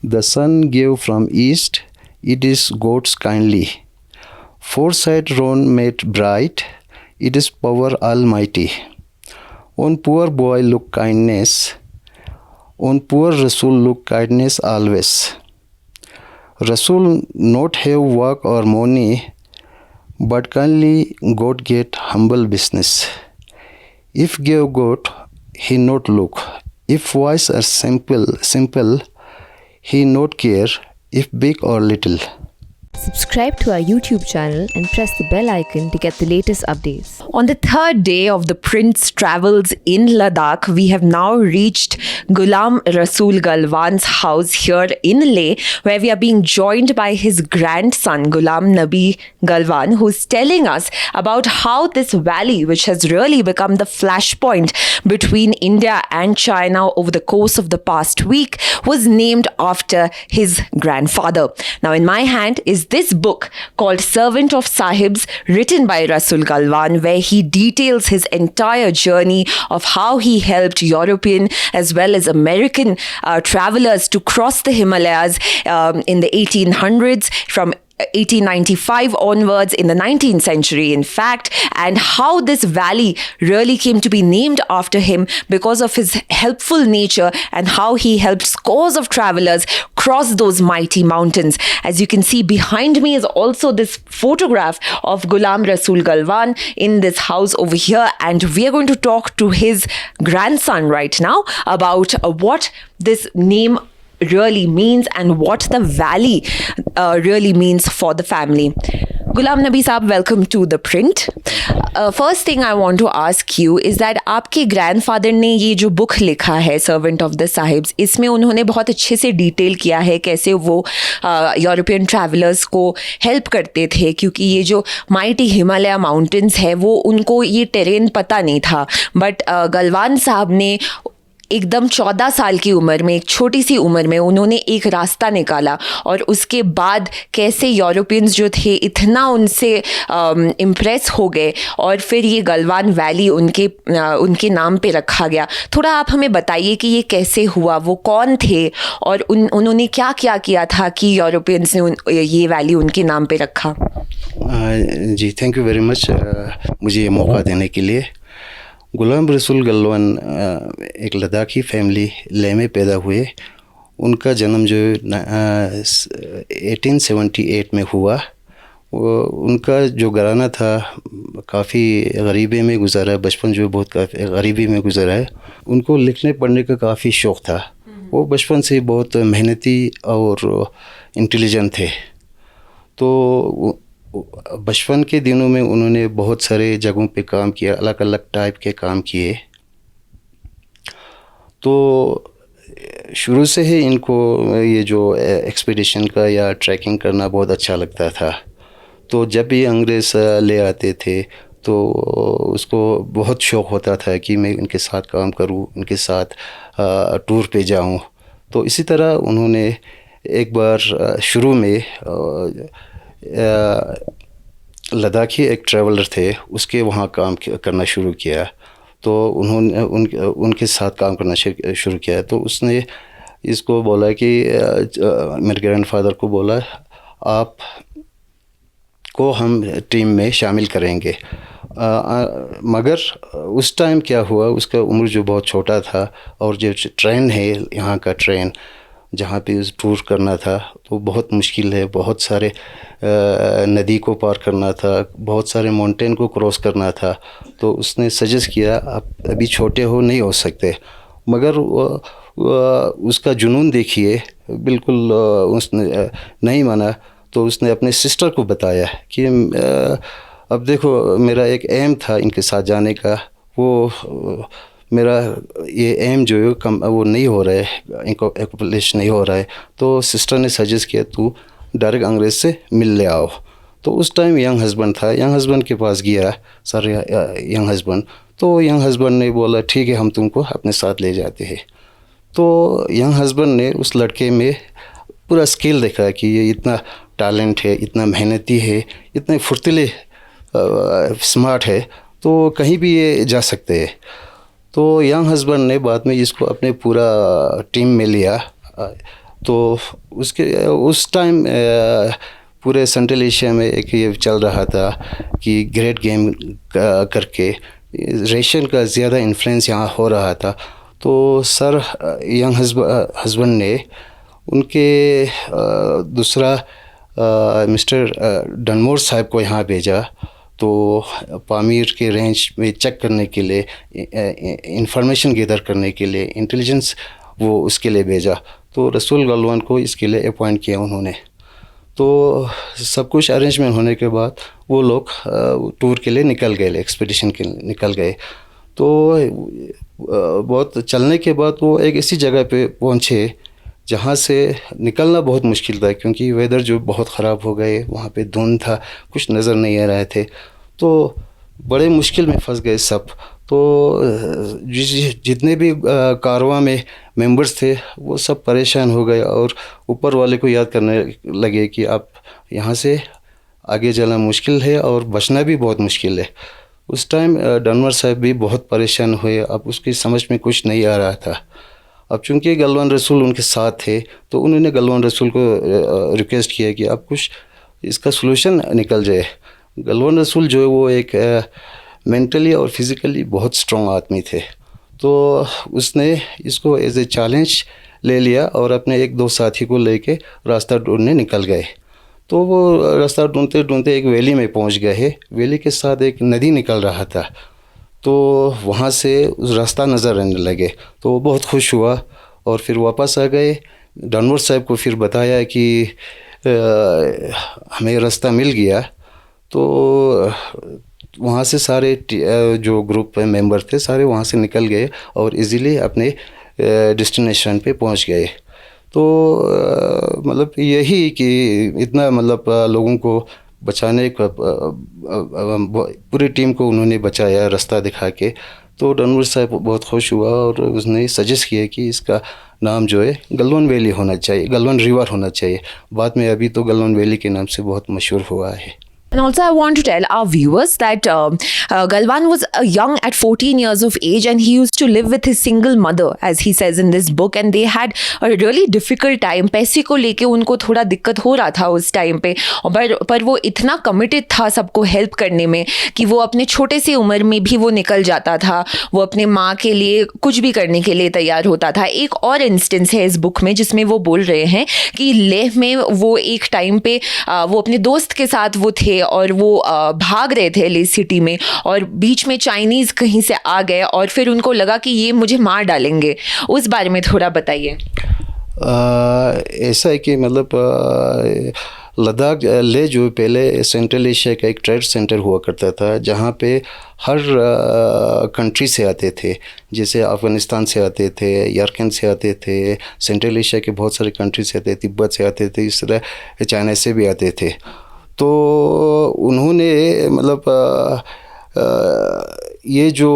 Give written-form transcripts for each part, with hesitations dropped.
The sun gave from east, it is God's kindly. Foresight roan made bright, it is power almighty. On poor boy look kindness, on poor Rasul look kindness always. Rasul not have work or money, but kindly God get humble business. If give God, he not look. If voice are simple, he not care. If big or little. Subscribe to our YouTube channel and press the bell icon to get the latest updates. On the third day of the Prince's travels in Ladakh, we have now reached Ghulam Rasul Galwan's house here in Leh, where we are being joined by his grandson, Ghulam Nabi Galwan, who's telling us about how this valley, which has really become the flashpoint between India and China over the course of the past week, was named after his grandfather. Now, in my hand is this book called Servant of Sahibs, written by Rasul Galwan, where he details his entire journey of how he helped European as well as American travelers to cross the Himalayas in the 1800s, from 1895 onwards, in the 19th century, in fact, and how this valley really came to be named after him because of his helpful nature and how he helped scores of travelers cross those mighty mountains. As you can see behind me is also this photograph of Ghulam Rasul Galwan in this house over here, and we are going to talk to his grandson right now about what this name really means and what the valley really means for the family. Ghulam Nabi Saab, welcome to The Print. First thing I want to ask you is that आपके grandfather ने ये जो book लिखा है Servant of the Sahibs, इसमें उन्होंने बहुत अच्छे से डिटेल किया है कैसे वो यूरोपियन ट्रैवलर्स को हेल्प करते थे, क्योंकि ये जो माइटी हिमालय माउंटेन्स है वो उनको ये टेरेन पता नहीं था, बट गलवान साहब ने एकदम 14 साल की उम्र में, एक छोटी सी उम्र में उन्होंने एक रास्ता निकाला, और उसके बाद कैसे यूरोपियंस जो थे इतना उनसे इम्प्रेस हो गए और फिर ये गलवान वैली उनके नाम पे रखा गया. थोड़ा आप हमें बताइए कि ये कैसे हुआ, वो कौन थे और उन्होंने क्या क्या किया था कि यूरोपियंस ने ये वैली उनके नाम पे रखा. जी, थैंक यू वेरी मच मुझे ये मौका देने के लिए. गुलाम रसूल गलवान एक लद्दाखी फैमिली लेह में पैदा हुए. उनका जन्म जो 1878 में हुआ. उनका जो घराना था काफ़ी गरीबी में गुजारा है, बचपन जो बहुत काफ़ी गरीबी में गुजारा है. उनको लिखने पढ़ने का काफ़ी शौक़ था. वो बचपन से बहुत मेहनती और इंटेलिजेंट थे. तो बचपन के दिनों में उन्होंने बहुत सारे जगहों पे काम किया, अलग अलग टाइप के काम किए. तो शुरू से ही इनको ये जो एक्सपीडिशन का या ट्रैकिंग करना बहुत अच्छा लगता था. तो जब भी अंग्रेज़ ले आते थे तो उसको बहुत शौक़ होता था कि मैं इनके साथ काम करूं, इनके साथ टूर पे जाऊं. तो इसी तरह उन्होंने एक बार शुरू में लद्दाखी एक ट्रैवलर थे, उसके वहाँ काम करना शुरू किया. तो उन्होंने उनके साथ काम करना शुरू किया. तो उसने इसको बोला कि मेरे ग्रैंडफादर को बोला, आप को हम टीम में शामिल करेंगे. मगर उस टाइम क्या हुआ, उसका उम्र जो बहुत छोटा था, और जो ट्रेन है यहाँ का ट्रेन जहाँ पे उस टूर करना था तो बहुत मुश्किल है. बहुत सारे नदी को पार करना था, बहुत सारे माउंटेन को क्रॉस करना था. तो उसने सजेस्ट किया, आप अभी छोटे हो, नहीं हो सकते. मगर उसका जुनून देखिए, बिल्कुल उसने नहीं माना. तो उसने अपने सिस्टर को बताया कि अब देखो, मेरा एक एम था इनके साथ जाने का, वो मेरा ये एम जो है कम वो नहीं हो रहा है, इनको एक्सप्लेश नहीं हो रहा है. तो सिस्टर ने सजेस्ट किया, तू डायरेक्ट अंग्रेज़ से मिल ले आओ. तो उस टाइम यंग हस्बैंड था, यंग हस्बैंड के पास गया, सर यंग हस्बैंड. तो यंग हस्बैंड ने बोला, ठीक है, हम तुमको अपने साथ ले जाते हैं. तो यंग हस्बैंड ने उस लड़के में पूरा स्किल देखा कि ये इतना टैलेंट है, इतना मेहनती है, इतने फुर्तीले स्मार्ट है, तो कहीं भी ये जा सकते हैं. तो यंग हस्बैंड ने बाद में इसको अपने पूरा टीम में लिया तो उसके उस टाइम पूरे सेंट्रल एशिया में एक ये चल रहा था कि ग्रेट गेम करके रेशन का ज़्यादा इन्फ्लुएंस यहाँ हो रहा था। तो सर यंग हस्बैंड ने उनके दूसरा मिस्टर डनमोर साहब को यहाँ भेजा, तो पामीर के रेंज में चेक करने के लिए, इंफॉर्मेशन गैदर करने के लिए, इंटेलिजेंस वो उसके लिए भेजा। तो रसूल गलवान को इसके लिए अपॉइंट किया उन्होंने। तो सब कुछ अरेंजमेंट होने के बाद वो लोग टूर के लिए निकल गए, एक्सपीडिशन के लिए निकल गए। तो बहुत चलने के बाद वो एक ऐसी जगह पे पहुँचे जहाँ से निकलना बहुत मुश्किल था, क्योंकि वेदर जो बहुत ख़राब हो गए, वहाँ पे धुंध था, कुछ नज़र नहीं आ रहे थे। तो बड़े मुश्किल में फंस गए सब। तो जितने भी कारवां में मेंबर्स थे वो सब परेशान हो गए और ऊपर वाले को याद करने लगे कि अब यहाँ से आगे चलना मुश्किल है और बचना भी बहुत मुश्किल है। उस टाइम डनमोर साहब भी बहुत परेशान हुए। अब उसकी समझ में कुछ नहीं आ रहा था। अब चूँकि गलवान रसूल उनके साथ थे, तो उन्होंने गलवान रसूल को रिक्वेस्ट किया कि अब कुछ इसका सलूशन निकल जाए। गलवान रसूल जो है वो एक मेंटली और फिज़िकली बहुत स्ट्रॉन्ग आदमी थे। तो उसने इसको एज ए चैलेंज ले लिया और अपने एक दो साथी को लेके रास्ता ढूंढने निकल गए। तो वो रास्ता ढूंढते ढूंढते एक वैली में पहुंच गए। वैली के साथ एक नदी निकल रहा था, तो वहाँ से उस रास्ता नज़र आने लगे। तो वो बहुत खुश हुआ और फिर वापस आ गए। डनमोर साहब को फिर बताया कि हमें रास्ता मिल गया। तो वहाँ से सारे जो ग्रुप मेंबर थे सारे वहाँ से निकल गए और इजीली अपने डेस्टिनेशन पे पहुँच गए। तो मतलब यही कि इतना मतलब लोगों को बचाने का पूरी टीम को उन्होंने बचाया रास्ता दिखा के। तो डनमोर साहब बहुत खुश हुआ और उसने सजेस्ट किया कि इसका नाम जो है गलवान वैली होना चाहिए, गलवान रिवर होना चाहिए। बाद में अभी तो गलवान वैली के नाम से बहुत मशहूर हुआ है। And also, I want to tell our viewers that Galwan was young at 14 years of age, and he used to live with his single mother, as he says in this book. And they had a really difficult time. पैसे को लेके उनको थोड़ा दिक्कत हो रहा था उस टाइम पे, पर वो इतना कमिटेड था सबको हेल्प करने में कि वो अपने छोटे से उम्र में भी वो निकल जाता था। वो अपने माँ के लिए कुछ भी करने के लिए तैयार होता था। एक और इंस्टेंस है इस बुक में जिसमें वो बोल रहे हैं कि लेह में वो एक टाइम पे वो अपने दोस्त के साथ वो थे और वो भाग रहे थे ले सिटी में, और बीच में चाइनीज़ कहीं से आ गए और फिर उनको लगा कि ये मुझे मार डालेंगे। उस बारे में थोड़ा बताइए। ऐसा है कि मतलब लद्दाख ले जो पहले सेंट्रल एशिया का एक ट्रेड सेंटर हुआ करता था, जहाँ पे हर कंट्री से आते थे। जैसे अफ़गानिस्तान से आते थे, यारकन से आते थे, सेंट्रल एशिया के बहुत सारे कंट्री से आते, तिब्बत से आते थे, इस तरह चाइना से भी आते थे। तो उन्होंने मतलब ये जो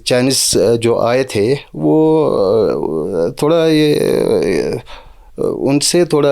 चाइनीज़ जो आए थे वो थोड़ा ये उनसे थोड़ा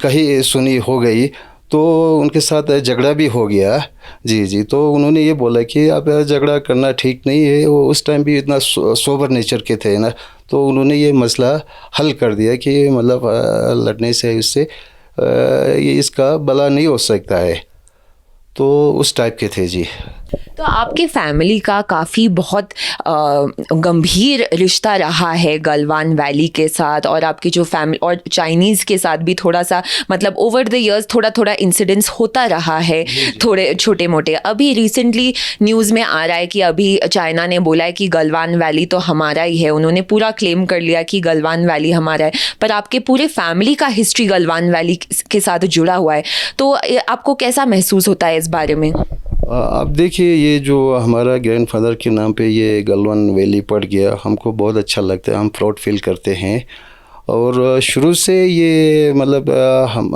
कही सुनी हो गई, तो उनके साथ झगड़ा भी हो गया। जी। तो उन्होंने ये बोला कि अब झगड़ा करना ठीक नहीं है। वो उस टाइम भी इतना सोबर नेचर के थे ना, तो उन्होंने ये मसला हल कर दिया कि मतलब लड़ने से इससे ये इसका भला नहीं हो सकता है। तो उस टाइप के थे जी। तो आपके फैमिली का काफ़ी बहुत गंभीर रिश्ता रहा है गलवान वैली के साथ, और आपकी जो फैमिली और चाइनीज़ के साथ भी थोड़ा सा मतलब ओवर द इयर्स थोड़ा इंसिडेंट्स होता रहा है, थोड़े छोटे मोटे। अभी रिसेंटली न्यूज़ में आ रहा है कि अभी चाइना ने बोला है कि गलवान वैली तो हमारा ही है। उन्होंने पूरा क्लेम कर लिया कि गलवान वैली हमारा है, पर आपके पूरे फैमिली का हिस्ट्री गलवान वैली के साथ जुड़ा हुआ है। तो आपको कैसा महसूस होता है इस बारे में? अब देखिए, ये जो हमारा ग्रैंडफादर के नाम पे ये गलवान वैली पड़ गया, हमको बहुत अच्छा लगता है, हम प्राउड फील करते हैं। और शुरू से ये मतलब हम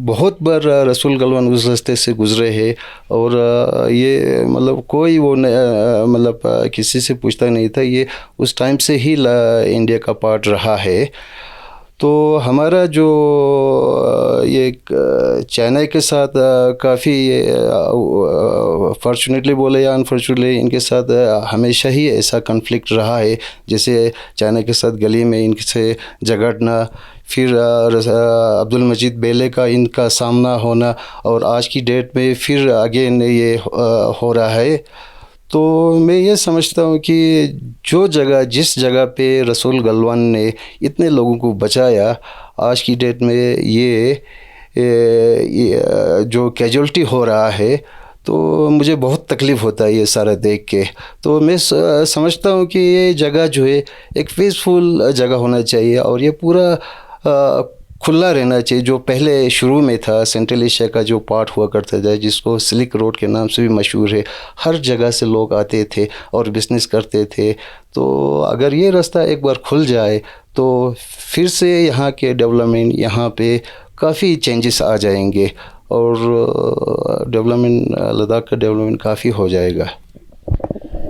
बहुत बार रसूल गलवान उस रास्ते से गुज़रे हैं, और ये मतलब कोई वो मतलब किसी से पूछता नहीं था, ये उस टाइम से ही इंडिया का पार्ट रहा है। तो हमारा जो ये चाइना के साथ काफ़ी फॉर्चुनेटली बोले या अनफॉर्चुनेटली इनके साथ हमेशा ही ऐसा कन्फ्लिक्ट रहा है। जैसे चाइना के साथ गली में इनसे झगड़ना, फिर अब्दुल मजीद बेले का इनका सामना होना, और आज की डेट में फिर अगेन ये हो रहा है। तो मैं ये समझता हूँ कि जिस जगह पे रसूल गलवान ने इतने लोगों को बचाया, आज की डेट में ये जो कैजुअल्टी हो रहा है, तो मुझे बहुत तकलीफ़ होता है ये सारा देख के। तो मैं समझता हूँ कि ये जगह जो है एक पीसफुल जगह होना चाहिए, और ये पूरा खुला रहना चाहिए। जो पहले शुरू में था, सेंट्रल एशिया का जो पार्ट हुआ करता था, जिसको सिल्क रोड के नाम से भी मशहूर है, हर जगह से लोग आते थे और बिज़नेस करते थे। तो अगर ये रास्ता एक बार खुल जाए तो फिर से यहाँ के डेवलपमेंट, यहाँ पे काफ़ी चेंजेस आ जाएंगे, और डेवलपमेंट, लद्दाख का डेवलपमेंट काफ़ी हो जाएगा।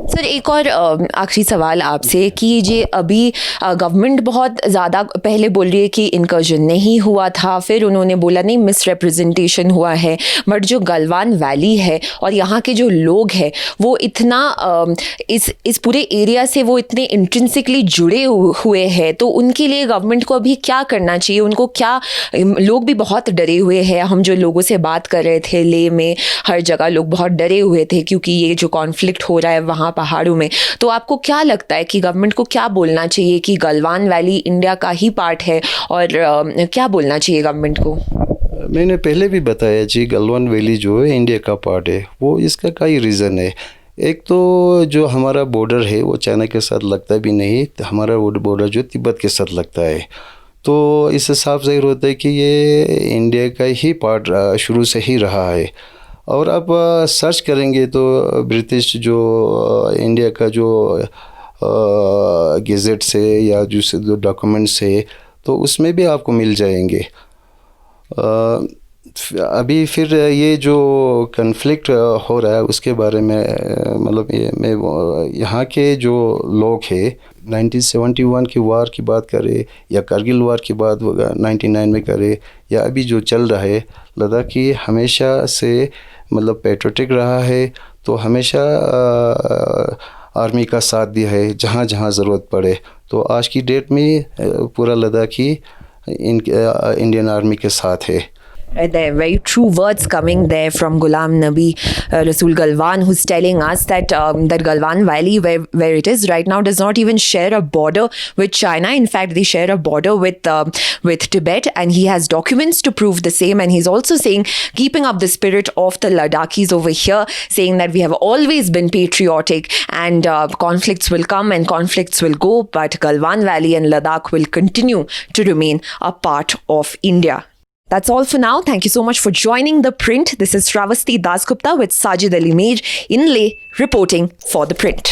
सर, एक और आखिरी सवाल आपसे कि ये अभी गवर्नमेंट बहुत ज़्यादा पहले बोल रही है कि इनकर्जन नहीं हुआ था, फिर उन्होंने बोला नहीं मिस रिप्रेजेंटेशन हुआ है, बट जो गलवान वैली है और यहाँ के जो लोग हैं वो इतना इस पूरे एरिया से वो इतने इंट्रिंसिकली जुड़े हुए हैं, तो उनके लिए गवर्नमेंट को अभी क्या करना चाहिए? उनको क्या, लोग भी बहुत डरे हुए हैं, हम जो लोगों से बात कर रहे थे लेह में, हर जगह लोग बहुत डरे हुए थे क्योंकि ये जो कॉन्फ्लिक्ट हो रहा है वहाँ पहाड़ों में। तो आपको क्या लगता है कि गवर्नमेंट को क्या बोलना चाहिए कि गलवान वैली इंडिया का ही पार्ट है, और क्या बोलना चाहिए गवर्नमेंट को? मैंने पहले भी बताया जी, गलवान वैली जो है इंडिया का पार्ट है। वो इसका कई रीज़न है। एक तो जो हमारा बॉर्डर है वो चाइना के साथ लगता भी नहीं, हमारा बॉर्डर जो तिब्बत के साथ लगता है। तो इससे साफ ज़ाहिर होता है कि ये इंडिया का ही पार्ट शुरू से ही रहा है। और अब सर्च करेंगे तो ब्रिटिश जो इंडिया का जो गेजेट से या जो डॉक्यूमेंट्स है, तो उसमें भी आपको मिल जाएंगे। अभी फिर ये जो कन्फ्लिक्ट हो रहा है उसके बारे में, मतलब मैं यहाँ के जो लोग हैं, 1971 की वार की बात करें या कारगिल वार की बात 99 में करें, या अभी जो चल रहा है, लद्दाख की हमेशा से मतलब पेट्रोटिक रहा है। तो हमेशा आर्मी का साथ दिया है जहाँ जहाँ ज़रूरत पड़े। तो आज की डेट में पूरा लद्दाखी इंडियन आर्मी के साथ है। There are very true words coming there from Ghulam Nabi Rasool Galwan, who's telling us that that Galwan Valley, where it is right now, does not even share a border with China. In fact, they share a border with Tibet, and he has documents to prove the same. And he's also saying, keeping up the spirit of the Ladakhis over here, saying that we have always been patriotic, and conflicts will come and conflicts will go, but Galwan Valley and Ladakh will continue to remain a part of India. That's all for now. Thank you so much for joining The Print. This is Shravasti Dasgupta with Sajid Ali Mir in Leh, reporting for The Print.